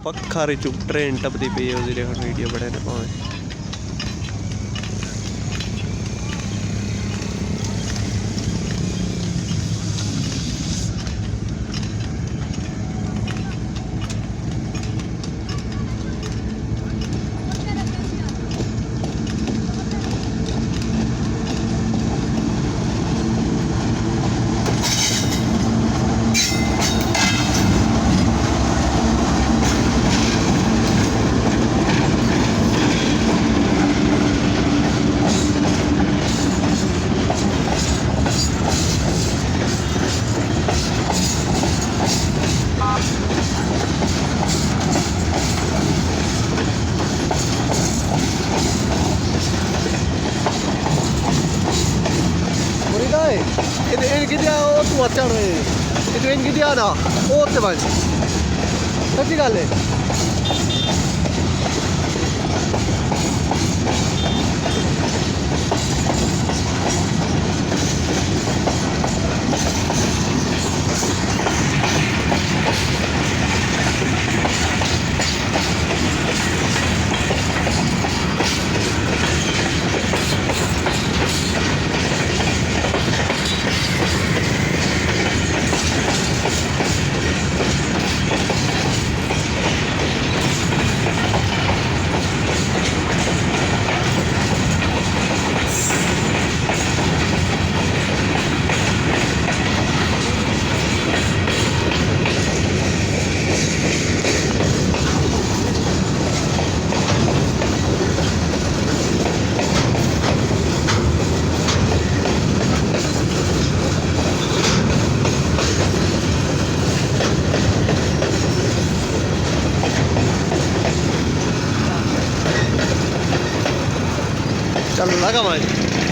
पक्खा चुप ट्रेन टपदी पई है उहदी वीडियो बड़े ने पावे इनकी दिया वो तू अच्छा रहे इतने इनकी दिया ना वो ते बन सच्ची गल है चल लगा भाई